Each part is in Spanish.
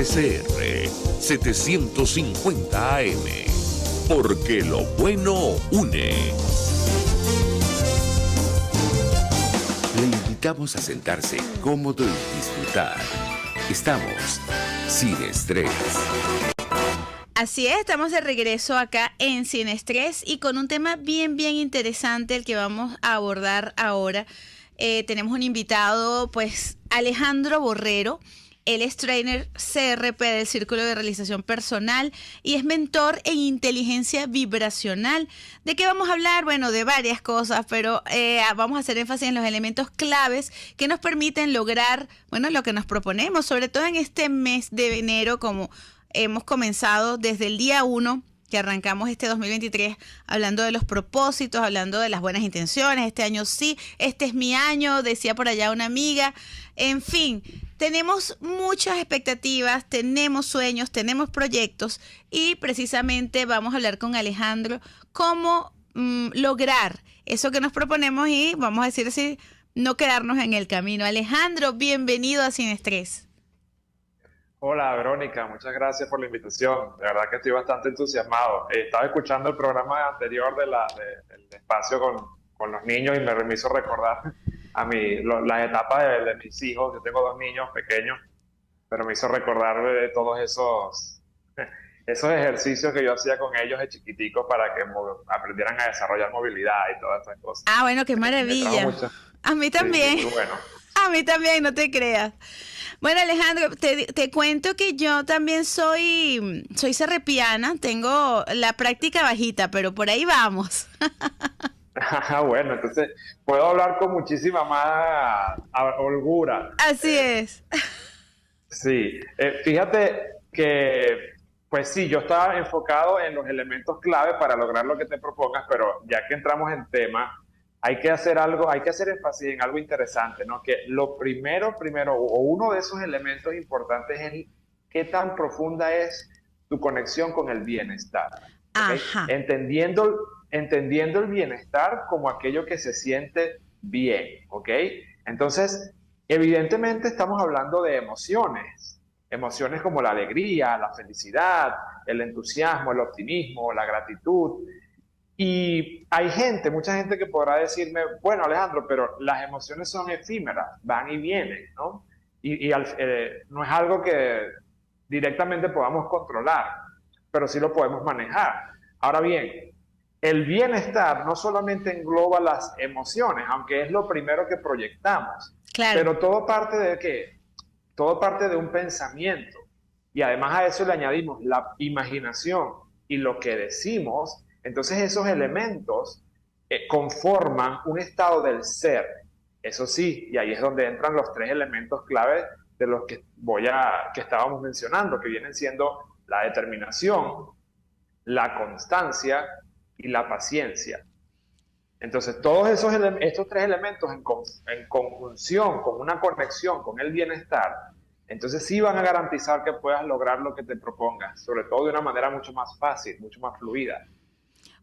RCR 750 AM. Porque lo bueno une. Le invitamos a sentarse cómodo y disfrutar. Estamos sin estrés. Así es, estamos de regreso acá en Sin Estrés y con un tema bien interesante el que vamos a abordar ahora. Tenemos un invitado, pues Alejandro Borrero. Él es trainer CRP del Círculo de Realización Personal y es mentor en inteligencia vibracional. ¿De qué vamos a hablar? Bueno, de varias cosas, pero vamos a hacer énfasis en los elementos claves que nos permiten lograr, bueno, lo que nos proponemos, sobre todo en este mes de enero, como hemos comenzado desde el día 1, que arrancamos este 2023, hablando de los propósitos, hablando de las buenas intenciones. Este año sí, este es mi año, decía por allá una amiga. En fin, tenemos muchas expectativas, tenemos sueños, tenemos proyectos y precisamente vamos a hablar con Alejandro cómo lograr eso que nos proponemos y vamos a decir así, no quedarnos en el camino. Alejandro, bienvenido a Sin Estrés. Hola Verónica, muchas gracias por la invitación. De verdad que estoy bastante entusiasmado. Estaba escuchando el programa anterior del espacio con los niños y me hizo recordar a las etapas de mis hijos. Yo tengo 2 niños pequeños, pero me hizo recordar de todos esos ejercicios que yo hacía con ellos de chiquiticos para que aprendieran a desarrollar movilidad y todas esas cosas. Ah, bueno, qué maravilla. A mí también. Sí, muy bueno. A mí también, no te creas. Bueno, Alejandro, te cuento que yo también soy serrepiana, tengo la práctica bajita, pero por ahí vamos. Bueno, entonces puedo hablar con muchísima más holgura. Así es. Sí, fíjate que, pues sí, yo estaba enfocado en los elementos clave para lograr lo que te propongas, pero ya que entramos en tema, hay que hacer énfasis en algo interesante, ¿no? Que lo primero, o uno de esos elementos importantes es qué tan profunda es tu conexión con el bienestar. ¿Okay? Ajá. Entendiendo el bienestar como aquello que se siente bien, ¿ok? Entonces, evidentemente estamos hablando de emociones como la alegría, la felicidad, el entusiasmo, el optimismo, la gratitud. Y hay mucha gente que podrá decirme, bueno, Alejandro, pero las emociones son efímeras, van y vienen, ¿no? No es algo que directamente podamos controlar, pero sí lo podemos manejar. Ahora bien, el bienestar no solamente engloba las emociones, aunque es lo primero que proyectamos, claro. Pero todo parte de ¿qué? Todo parte de un pensamiento. Y además a eso le añadimos la imaginación y lo que decimos. Entonces esos elementos conforman un estado del ser. Eso sí, y ahí es donde entran los 3 elementos clave de los que estábamos mencionando, que vienen siendo la determinación, la constancia y la paciencia. Entonces todos estos 3 elementos en conjunción, con una conexión con el bienestar, entonces sí van a garantizar que puedas lograr lo que te propongas, sobre todo de una manera mucho más fácil, mucho más fluida.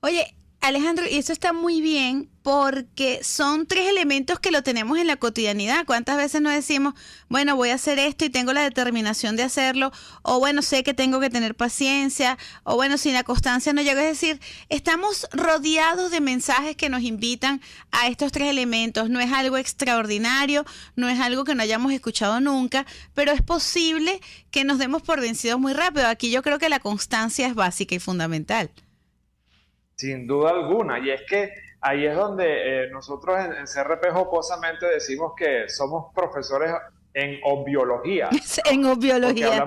Oye, Alejandro, y eso está muy bien porque son 3 elementos que lo tenemos en la cotidianidad. ¿Cuántas veces nos decimos, bueno, voy a hacer esto y tengo la determinación de hacerlo? O bueno, sé que tengo que tener paciencia. O bueno, si la constancia no llega. Es decir, estamos rodeados de mensajes que nos invitan a estos 3 elementos. No es algo extraordinario, no es algo que no hayamos escuchado nunca, pero es posible que nos demos por vencidos muy rápido. Aquí yo creo que la constancia es básica y fundamental. Sin duda alguna, y es que ahí es donde nosotros en CRP jocosamente decimos que somos profesores en obviología. En obviología.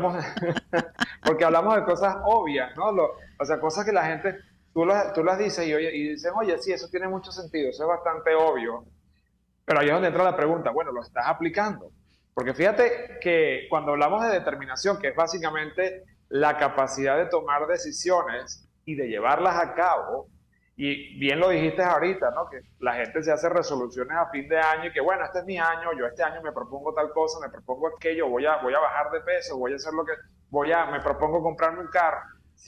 Porque hablamos de cosas obvias, ¿no? O sea, cosas que la gente, tú las dices y dicen, oye, sí, eso tiene mucho sentido, eso es bastante obvio. Pero ahí es donde entra la pregunta, bueno, ¿lo estás aplicando? Porque fíjate que cuando hablamos de determinación, que es básicamente la capacidad de tomar decisiones y de llevarlas a cabo, y bien lo dijiste ahorita, ¿no? Que la gente se hace resoluciones a fin de año y que bueno, este es mi año, yo este año me propongo tal cosa, me propongo aquello, voy a bajar de peso, voy a hacer me propongo comprarme un carro.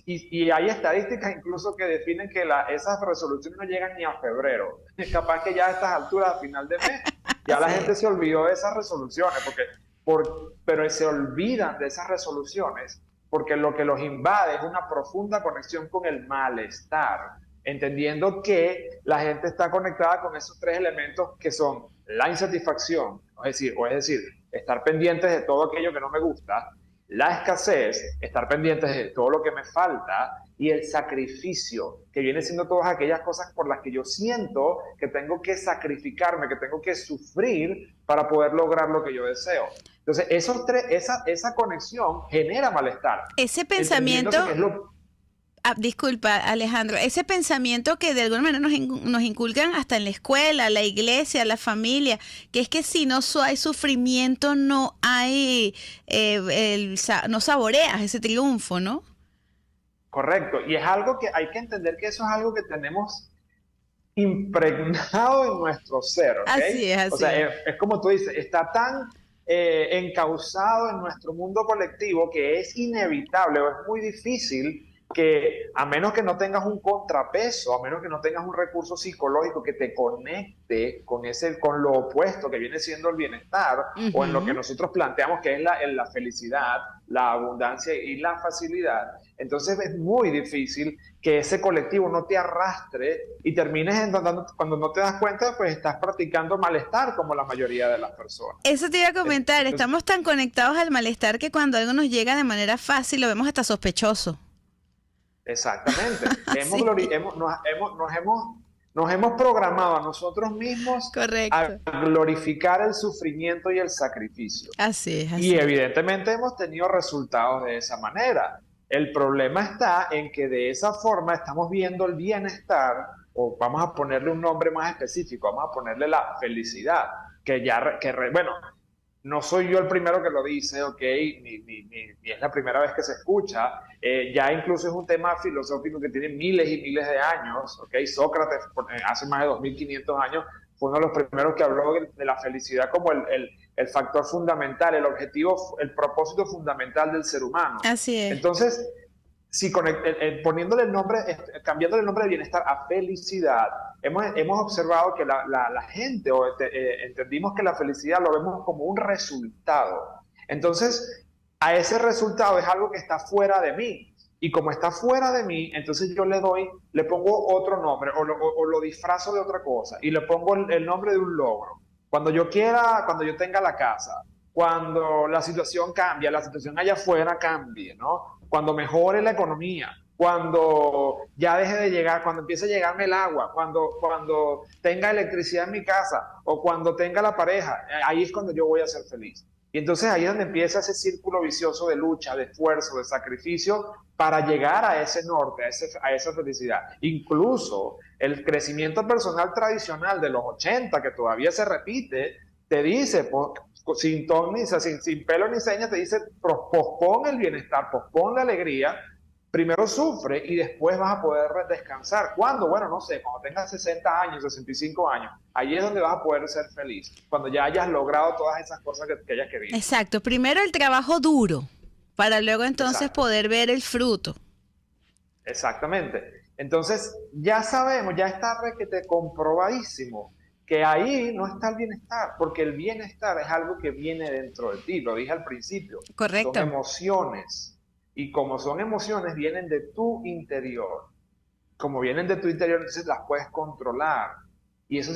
Y hay estadísticas incluso que definen que esas resoluciones no llegan ni a febrero. Es capaz que ya a estas alturas, a final de mes, ya la gente se olvidó de esas resoluciones, porque pero se olvidan de esas resoluciones porque lo que los invade es una profunda conexión con el malestar, entendiendo que la gente está conectada con esos tres elementos que son la insatisfacción, es decir, estar pendientes de todo aquello que no me gusta, la escasez, estar pendientes de todo lo que me falta, y el sacrificio, que viene siendo todas aquellas cosas por las que yo siento que tengo que sacrificarme, que tengo que sufrir para poder lograr lo que yo deseo. Entonces, esa conexión genera malestar. Ese pensamiento... disculpa, Alejandro, ese pensamiento que de alguna manera nos inculcan hasta en la escuela, la iglesia, la familia, que es que si no hay sufrimiento, no hay, no saboreas ese triunfo, ¿no? Correcto, y es algo que hay que entender que eso es algo que tenemos impregnado en nuestro ser, ¿ok? Así es, así o sea, es como tú dices, está tan encauzado en nuestro mundo colectivo que es inevitable o es muy difícil que, a menos que no tengas un contrapeso, a menos que no tengas un recurso psicológico que te conecte con lo opuesto que viene siendo el bienestar, o en lo que nosotros planteamos que es la felicidad, la abundancia y la facilidad, entonces es muy difícil que ese colectivo no te arrastre y termines cuando no te das cuenta, pues estás practicando malestar como la mayoría de las personas. Eso te iba a comentar, entonces, estamos tan conectados al malestar que cuando algo nos llega de manera fácil lo vemos hasta sospechoso. Exactamente. Nos hemos programado a nosotros mismos a glorificar el sufrimiento y el sacrificio. Así es. Y evidentemente hemos tenido resultados de esa manera. El problema está en que de esa forma estamos viendo el bienestar, o vamos a ponerle un nombre más específico, vamos a ponerle la felicidad, bueno, no soy yo el primero que lo dice, ¿ok? Ni es la primera vez que se escucha. Ya incluso es un tema filosófico que tiene miles y miles de años, ¿ok? Sócrates, hace más de 2500 años, fue uno de los primeros que habló de la felicidad como el factor fundamental, el objetivo, el propósito fundamental del ser humano. Así es. Entonces, si cambiándole el nombre de bienestar a felicidad, hemos observado que la gente, entendimos que la felicidad lo vemos como un resultado. Entonces, a ese resultado es algo que está fuera de mí. Y como está fuera de mí, entonces yo le pongo otro nombre o lo disfrazo de otra cosa y le pongo el nombre de un logro. Cuando yo tenga la casa, cuando la situación cambia, la situación allá afuera cambie, ¿no? Cuando mejore la economía, cuando ya deje de llegar, cuando empiece a llegarme el agua, cuando tenga electricidad en mi casa o cuando tenga la pareja, ahí es cuando yo voy a ser feliz. Y entonces ahí es donde empieza ese círculo vicioso de lucha, de esfuerzo, de sacrificio para llegar a ese norte, a esa felicidad. Incluso el crecimiento personal tradicional de los 80, que todavía se repite, te dice, sin ton ni sin pelo ni seña, te dice, pospon el bienestar, pospon la alegría, primero sufre y después vas a poder descansar. ¿Cuándo? Bueno, no sé, cuando tengas 60 años, 65 años, ahí es donde vas a poder ser feliz, cuando ya hayas logrado todas esas cosas que hayas querido. Exacto, primero el trabajo duro, para luego entonces poder ver el fruto. Exactamente. Entonces, ya sabemos, ya está comprobadísimo que ahí no está el bienestar, porque el bienestar es algo que viene dentro de ti, lo dije al principio. Correcto. Son emociones, y como son emociones, vienen de tu interior. Como vienen de tu interior, entonces las puedes controlar. Y eso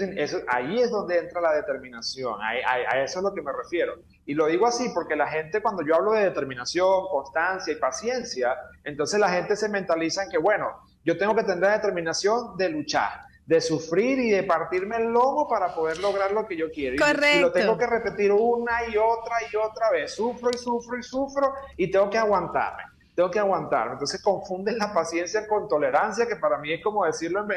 ahí es donde entra la determinación, a eso es lo que me refiero. Y lo digo así porque la gente, cuando yo hablo de determinación, constancia y paciencia, entonces la gente se mentaliza en que, bueno, yo tengo que tener la determinación de luchar, de sufrir y de partirme el lomo para poder lograr lo que yo quiero. Correcto. Y lo tengo que repetir una y otra vez. Sufro y sufro y sufro y tengo que aguantarme. Entonces confunden la paciencia con tolerancia, que para mí es como decirlo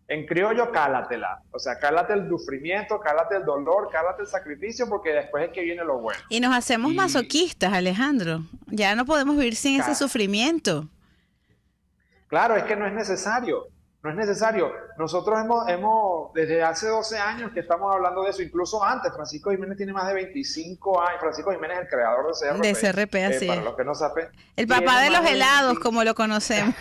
en criollo, cálatela. O sea, cálate el sufrimiento, cálate el dolor, cálate el sacrificio, porque después es que viene lo bueno. Y nos hacemos masoquistas, Alejandro. Ya no podemos vivir sin ese sufrimiento. Claro, es que no es necesario. No es necesario. Nosotros hemos, desde hace 12 años que estamos hablando de eso, incluso antes. Francisco Jiménez tiene más de 25 años. Francisco Jiménez es el creador de CRP. De CRP, así para es. los que no saben. El papá de los helados, como lo conocemos.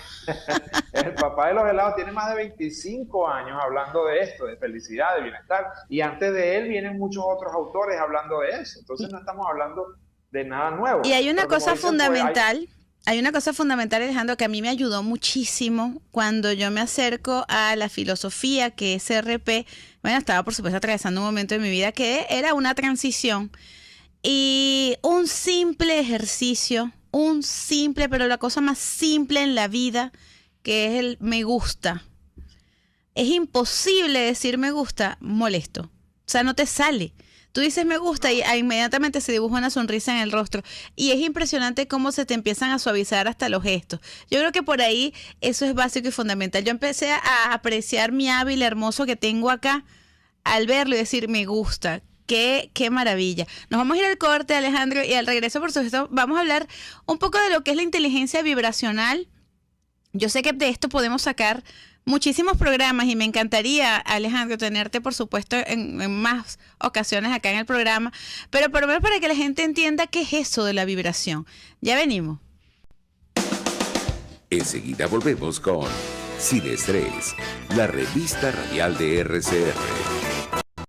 El papá de los helados tiene más de 25 años hablando de esto, de felicidad, de bienestar. Y antes de él vienen muchos otros autores hablando de eso. Entonces no estamos hablando de nada nuevo. Y hay una Pero cosa como dicen, fundamental. Hay una cosa fundamental, Alejandro, que a mí me ayudó muchísimo cuando yo me acerco a la filosofía que es CRP. Bueno, estaba por supuesto atravesando un momento de mi vida que era una transición y un simple ejercicio, pero la cosa más simple en la vida, que es el me gusta. Es imposible decir me gusta molesto. O sea, no te sale. Tú dices me gusta y inmediatamente se dibuja una sonrisa en el rostro. Y es impresionante cómo se te empiezan a suavizar hasta los gestos. Yo creo que por ahí eso es básico y fundamental. Yo empecé a apreciar mi hábil hermoso que tengo acá al verlo y decir me gusta. Qué maravilla. Nos vamos a ir al corte, Alejandro, y al regreso, por supuesto, vamos a hablar un poco de lo que es la inteligencia vibracional. Yo sé que de esto podemos sacar muchísimos programas y me encantaría, Alejandro, tenerte, por supuesto, en más ocasiones acá en el programa, pero por lo menos para que la gente entienda qué es eso de la vibración. Ya venimos. Enseguida volvemos con Sin Estrés, la revista radial de RCR.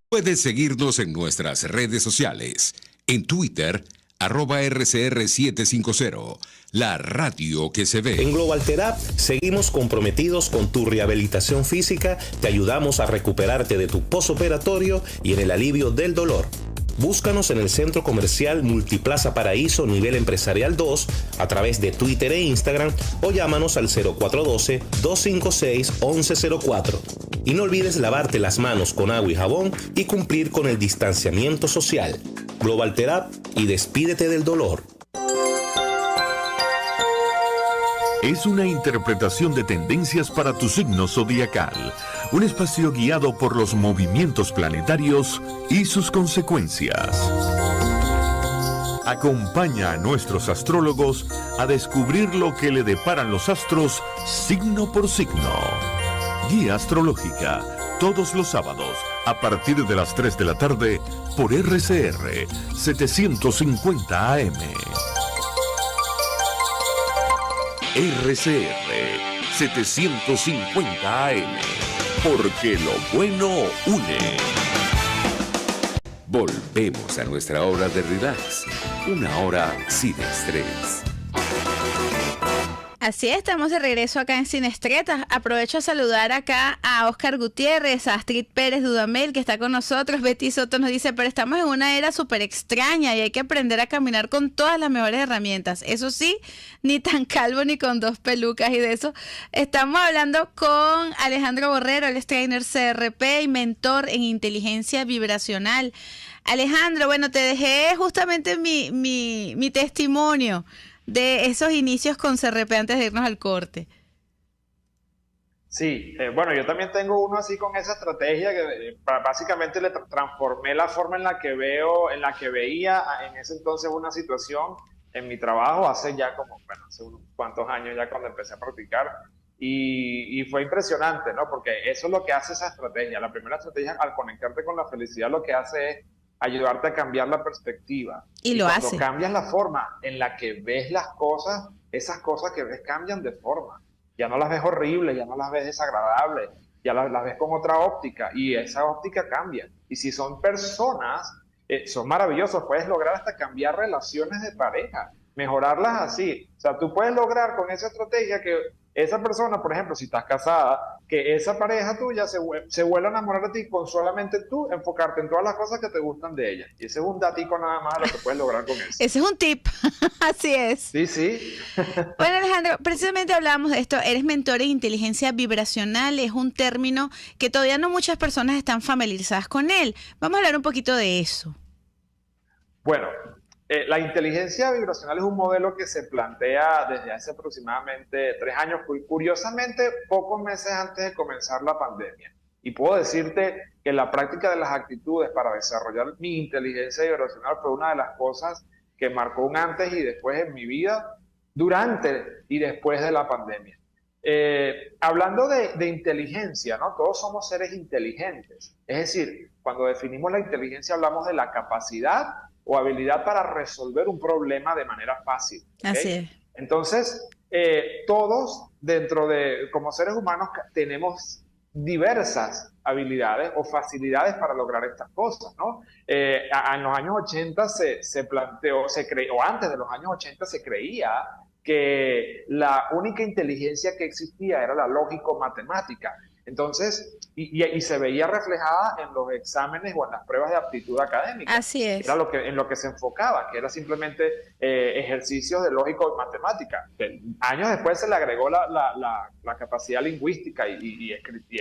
Puedes seguirnos en nuestras redes sociales. En Twitter, @RCR750, la radio que se ve. En Global Therap seguimos comprometidos con tu rehabilitación física, te ayudamos a recuperarte de tu posoperatorio y en el alivio del dolor. Búscanos en el Centro Comercial Multiplaza Paraíso Nivel Empresarial 2 a través de Twitter e Instagram o llámanos al 0412-256-1104. Y no olvides lavarte las manos con agua y jabón y cumplir con el distanciamiento social. Global Therap y despídete del dolor. Es una interpretación de tendencias para tu signo zodiacal. Un espacio guiado por los movimientos planetarios y sus consecuencias. Acompaña a nuestros astrólogos a descubrir lo que le deparan los astros signo por signo. Guía astrológica, todos los sábados, a partir de las 3 de la tarde, por RCR 750 AM. RCR 750 AM, porque lo bueno une. Volvemos a nuestra hora de relax, una hora sin estrés. Así es, estamos de regreso acá en Sin Estrés. Aprovecho a saludar acá a Oscar Gutiérrez, a Astrid Pérez Dudamel, que está con nosotros. Betty Soto nos dice, pero estamos en una era súper extraña y hay que aprender a caminar con todas las mejores herramientas. Eso sí, ni tan calvo ni con 2 pelucas y de eso. Estamos hablando con Alejandro Borrero, él es trainer CRP y mentor en inteligencia vibracional. Alejandro, bueno, te dejé justamente mi testimonio de esos inicios con CRP antes de irnos al corte. Sí, bueno, yo también tengo uno así con esa estrategia que básicamente le transformé la forma en la que veía en ese entonces una situación en mi trabajo hace ya hace unos cuantos años ya cuando empecé a practicar y fue impresionante, ¿no? Porque eso es lo que hace esa estrategia. La primera estrategia al conectarte con la felicidad lo que hace es ayudarte a cambiar la perspectiva. Y lo hace. Cuando cambias la forma en la que ves las cosas, esas cosas que ves cambian de forma. Ya no las ves horribles, ya no las ves desagradables, ya las ves con otra óptica y esa óptica cambia. Y si son personas, son maravillosos. Puedes lograr hasta cambiar relaciones de pareja, mejorarlas así. O sea, tú puedes lograr con esa estrategia que esa persona, por ejemplo, si estás casada, que esa pareja tuya se vuelva a enamorar de ti con solamente tú enfocarte en todas las cosas que te gustan de ella. Y ese es un datico nada más a lo que puedes lograr con eso. Ese es un tip, así es. Sí, sí. Bueno, Alejandro, precisamente hablábamos de esto, eres mentor en inteligencia vibracional, es un término que todavía no muchas personas están familiarizadas con él. Vamos a hablar un poquito de eso. Bueno, la inteligencia vibracional es un modelo que se plantea desde hace aproximadamente 3 años, curiosamente pocos meses antes de comenzar la pandemia. Y puedo decirte que la práctica de las actitudes para desarrollar mi inteligencia vibracional fue una de las cosas que marcó un antes y después en mi vida, durante y después de la pandemia. Hablando de inteligencia, ¿no? Todos somos seres inteligentes. Es decir, cuando definimos la inteligencia hablamos de la capacidad o habilidad para resolver un problema de manera fácil. ¿Okay? Así es. Entonces, todos como seres humanos tenemos diversas habilidades o facilidades para lograr estas cosas, ¿no? En los años 80 se planteó, o antes de los años 80 se creía que la única inteligencia que existía era la lógico-matemática. Entonces, y se veía reflejada en los exámenes o en las pruebas de aptitud académica. Así es. Era en lo que se enfocaba, que era simplemente ejercicios de lógico y matemática. Años después se le agregó la capacidad lingüística y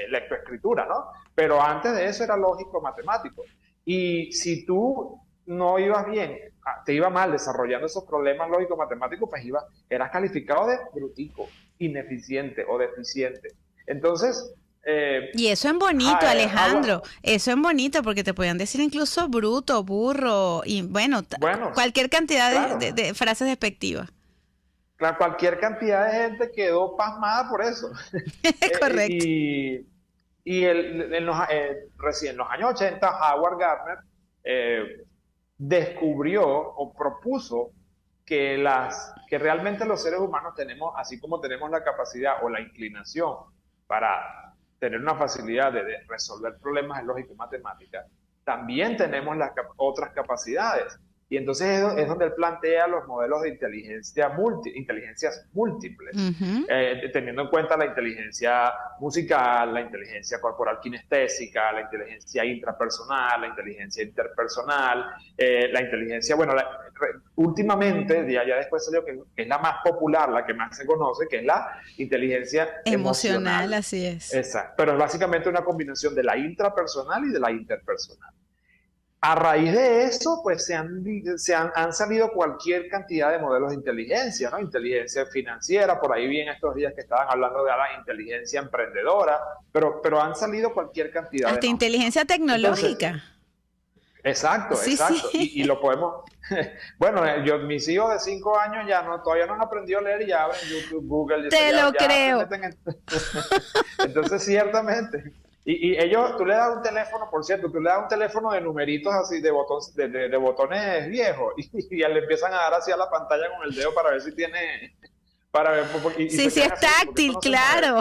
lectoescritura, ¿no? Pero antes de eso era lógico-matemático. Y si tú no ibas bien, te iba mal desarrollando esos problemas lógico-matemáticos, pues eras calificado de brutico, ineficiente o deficiente. Entonces... y eso es bonito, Alejandro, eso es bonito porque te podían decir incluso bruto, burro y bueno cualquier cantidad claro, de frases despectivas. Claro, cualquier cantidad de gente quedó pasmada por eso. Correcto. Recién en los años 80, Howard Gardner descubrió o propuso que realmente los seres humanos tenemos, así como tenemos la capacidad o la inclinación para tener una facilidad de resolver problemas en lógica y matemática, también tenemos otras capacidades. Y entonces es donde él plantea los modelos de inteligencias múltiples, teniendo en cuenta la inteligencia musical, la inteligencia corporal kinestésica, la inteligencia intrapersonal, la inteligencia interpersonal, la inteligencia, últimamente, ya después salió que es la más popular, la que más se conoce, que es la inteligencia emocional. Así es. Exacto, pero es básicamente una combinación de la intrapersonal y de la interpersonal. A raíz de eso, pues han salido cualquier cantidad de modelos de inteligencia, ¿no? Inteligencia financiera, por ahí vi en estos días que estaban hablando de la inteligencia emprendedora, pero han salido cualquier cantidad. Hasta inteligencia tecnológica. Entonces, exacto. Sí. Y lo podemos... Bueno, mis hijos de 5 años todavía no han aprendido a leer y ya abren YouTube, Google. Te lo creo. Entonces, ciertamente... Y ellos, tú le das un teléfono, por cierto, tú le das un teléfono de numeritos así, de botones viejos, y le empiezan a dar así a la pantalla con el dedo para ver si tiene... Sí, es táctil, claro.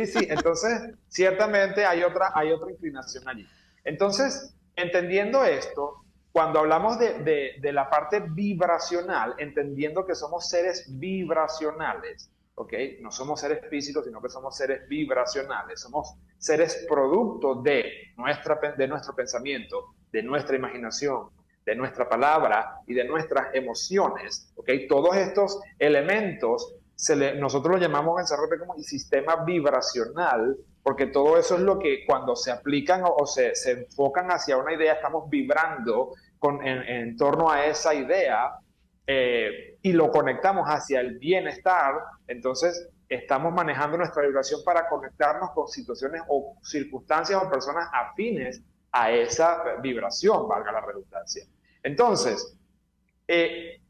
Sí, entonces, ciertamente hay otra inclinación allí. Entonces, entendiendo esto, cuando hablamos de la parte vibracional, entendiendo que somos seres vibracionales, ¿okay? No somos seres físicos, sino que somos seres vibracionales. Somos seres producto de nuestro pensamiento, de nuestra imaginación, de nuestra palabra y de nuestras emociones. ¿Okay? Todos estos elementos nosotros lo llamamos en CRP como el sistema vibracional, porque todo eso es lo que cuando se aplican o se enfocan hacia una idea, estamos vibrando en torno a esa idea. Y lo conectamos hacia el bienestar, entonces estamos manejando nuestra vibración para conectarnos con situaciones o circunstancias o personas afines a esa vibración, valga la redundancia. Entonces,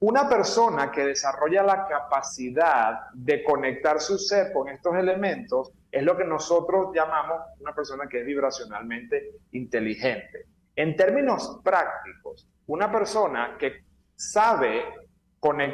una persona que desarrolla la capacidad de conectar su ser con estos elementos es lo que nosotros llamamos una persona que es vibracionalmente inteligente. En términos prácticos, una persona que sabe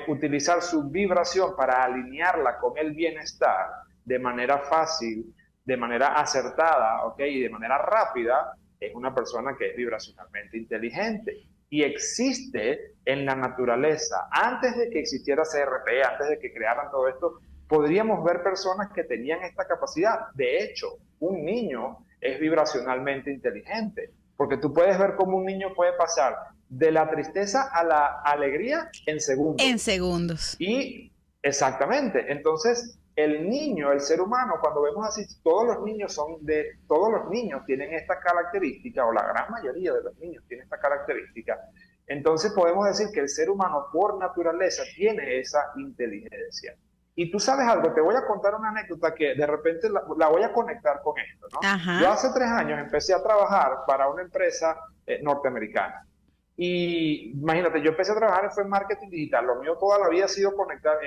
utilizar su vibración para alinearla con el bienestar de manera fácil, de manera acertada, ¿okay? Y de manera rápida, es una persona que es vibracionalmente inteligente. Y existe en la naturaleza, antes de que existiera CRP, antes de que crearan todo esto, podríamos ver personas que tenían esta capacidad. De hecho, un niño es vibracionalmente inteligente, porque tú puedes ver cómo un niño puede pasar de la tristeza a la alegría en segundos. En segundos. Y exactamente. Entonces, el niño, el ser humano, cuando vemos así, todos los niños tienen esta característica, o la gran mayoría de los niños tienen esta característica. Entonces podemos decir que el ser humano por naturaleza tiene esa inteligencia. Y tú sabes algo, te voy a contar una anécdota que de repente la voy a conectar con esto, ¿no? Ajá. Yo hace 3 años empecé a trabajar para una empresa norteamericana. Y imagínate, yo empecé a trabajar fue en marketing digital. Lo mío toda la vida ha sido conectar,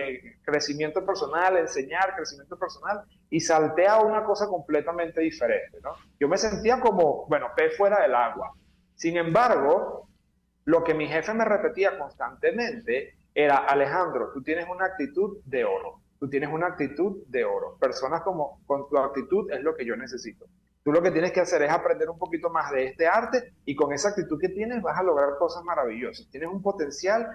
crecimiento personal, enseñar, crecimiento personal, y salté a una cosa completamente diferente, ¿no? Yo me sentía como, bueno, pez fuera del agua. Sin embargo, lo que mi jefe me repetía constantemente era: Alejandro, tú tienes una actitud de oro. Tú tienes una actitud de oro. Personas con tu actitud es lo que yo necesito. Tú lo que tienes que hacer es aprender un poquito más de este arte, y con esa actitud que tienes vas a lograr cosas maravillosas. Tienes un potencial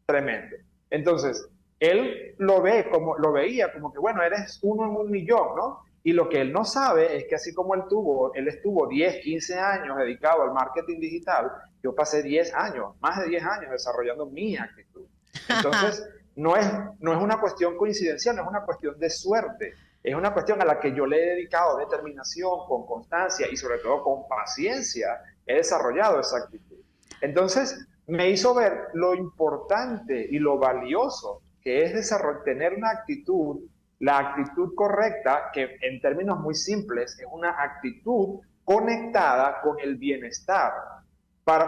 tremendo. Entonces, él lo veía como que, bueno, eres uno en un millón, ¿no? Y lo que él no sabe es que así como él estuvo 10, 15 años dedicado al marketing digital, yo pasé 10 años, más de 10 años desarrollando mi actitud. Entonces, no es una cuestión coincidencial, no es una cuestión de suerte. Es una cuestión a la que yo le he dedicado determinación, con constancia y sobre todo con paciencia, he desarrollado esa actitud. Entonces, me hizo ver lo importante y lo valioso que es tener una actitud, la actitud correcta, que en términos muy simples es una actitud conectada con el bienestar.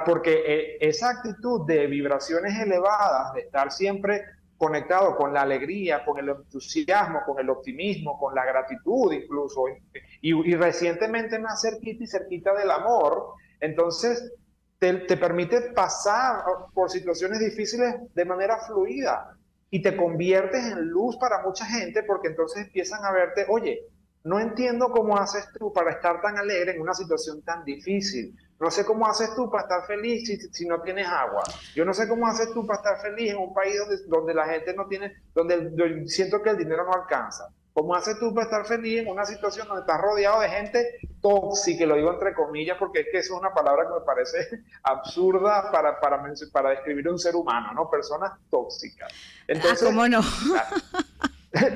Porque esa actitud de vibraciones elevadas, de estar siempre conectado con la alegría, con el entusiasmo, con el optimismo, con la gratitud incluso, y recientemente más cerquita del amor, entonces te permite pasar por situaciones difíciles de manera fluida y te conviertes en luz para mucha gente, porque entonces empiezan a verte: oye, no entiendo cómo haces tú para estar tan alegre en una situación tan difícil. No sé cómo haces tú para estar feliz si no tienes agua. Yo no sé cómo haces tú para estar feliz en un país donde la gente no tiene, donde siento que el dinero no alcanza. ¿Cómo haces tú para estar feliz en una situación donde estás rodeado de gente tóxica? Que lo digo entre comillas porque es que eso es una palabra que me parece absurda para describir un ser humano, ¿no? Personas tóxicas. Entonces, ¿cómo no?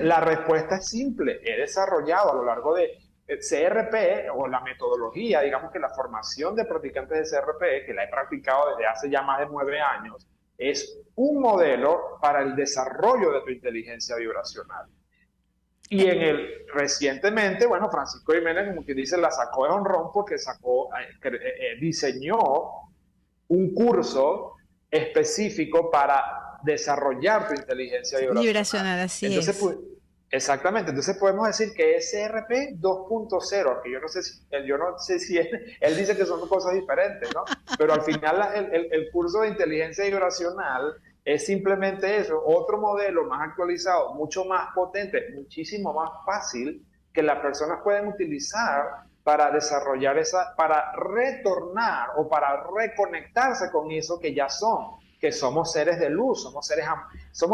La respuesta es simple. He desarrollado a lo largo de CRP, o la metodología, digamos que la formación de practicantes de CRP, que la he practicado desde hace ya más de 9 años, es un modelo para el desarrollo de tu inteligencia vibracional. Y recientemente, bueno, Francisco Jiménez, como que dice, la sacó de honrón porque diseñó un curso específico para desarrollar tu inteligencia vibracional. Así entonces, es. Pues, exactamente, entonces podemos decir que es CRP 2.0, que yo no sé si él dice que son cosas diferentes, ¿no? Pero al final el curso de inteligencia vibracional es simplemente eso, otro modelo más actualizado, mucho más potente, muchísimo más fácil, que las personas pueden utilizar para desarrollar para retornar o para reconectarse con eso que ya son, que somos seres de luz, somos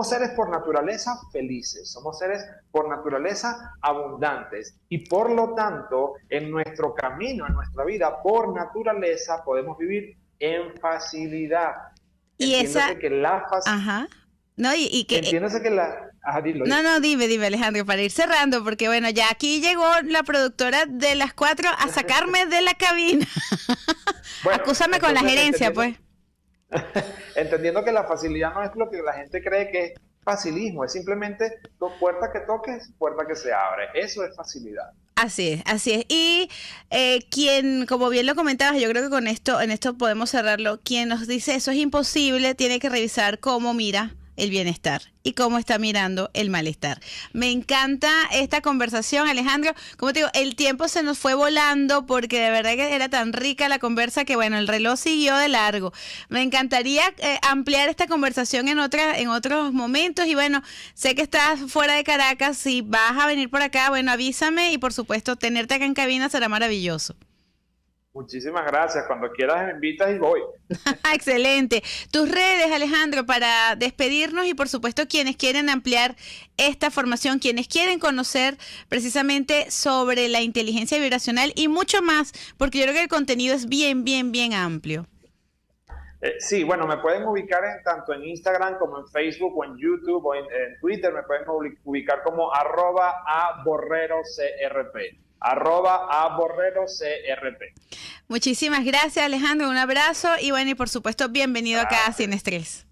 seres por naturaleza felices, somos seres por naturaleza abundantes, y por lo tanto, en nuestro camino, en nuestra vida, por naturaleza, podemos vivir en facilidad. Y esa... que la Ajá. No, Entiéndase que la... Dilo. No, dime, Alejandro, para ir cerrando, porque bueno, ya aquí llegó la productora de las 4 a sacarme de la cabina. Bueno, acúsame con la gerencia, pues. Entendiendo que la facilidad no es lo que la gente cree que es facilismo, es simplemente puerta que toques, puerta que se abre. Eso es facilidad. Así es. Y quien, como bien lo comentabas, yo creo que en esto podemos cerrarlo. Quien nos dice eso es imposible, tiene que revisar cómo mira el bienestar y cómo está mirando el malestar. Me encanta esta conversación, Alejandro. Como te digo, el tiempo se nos fue volando porque de verdad que era tan rica la conversa que, bueno, el reloj siguió de largo. Me encantaría ampliar esta conversación en otros momentos, y bueno, sé que estás fuera de Caracas. Si vas a venir por acá, bueno, avísame, y por supuesto tenerte acá en cabina será maravilloso. Muchísimas gracias. Cuando quieras me invitas y voy. Excelente. Tus redes, Alejandro, para despedirnos, y por supuesto quienes quieren ampliar esta formación, quienes quieren conocer precisamente sobre la inteligencia vibracional y mucho más, porque yo creo que el contenido es bien amplio. Sí, bueno, me pueden ubicar tanto en Instagram como en Facebook o en YouTube o en Twitter. Me pueden ubicar como @aborrerocrp. @aborrerocrp. Muchísimas gracias, Alejandro, un abrazo, y bueno, y por supuesto bienvenido acá a Sin Estrés.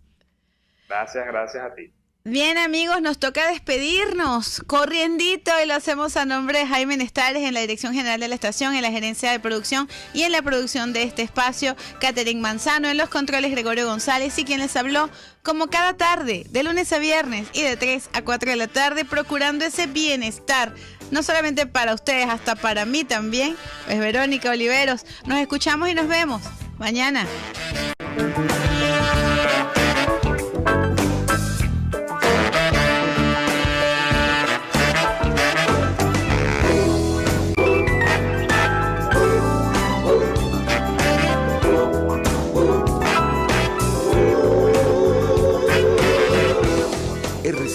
Gracias a ti. Bien, amigos, nos toca despedirnos corriendito y lo hacemos a nombre de Jaime Nestares en la dirección general de la estación, en la gerencia de producción y en la producción de este espacio, Catherine Manzano, en los controles Gregorio González y quien les habló como cada tarde, de lunes a viernes y de 3 a 4 de la tarde, procurando ese bienestar, no solamente para ustedes, hasta para mí también. Pues Verónica Oliveros, nos escuchamos y nos vemos mañana.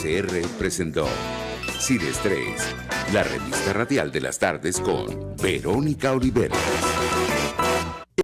RCR presentó Sin Estrés, la revista radial de las tardes con Verónica Oliveros.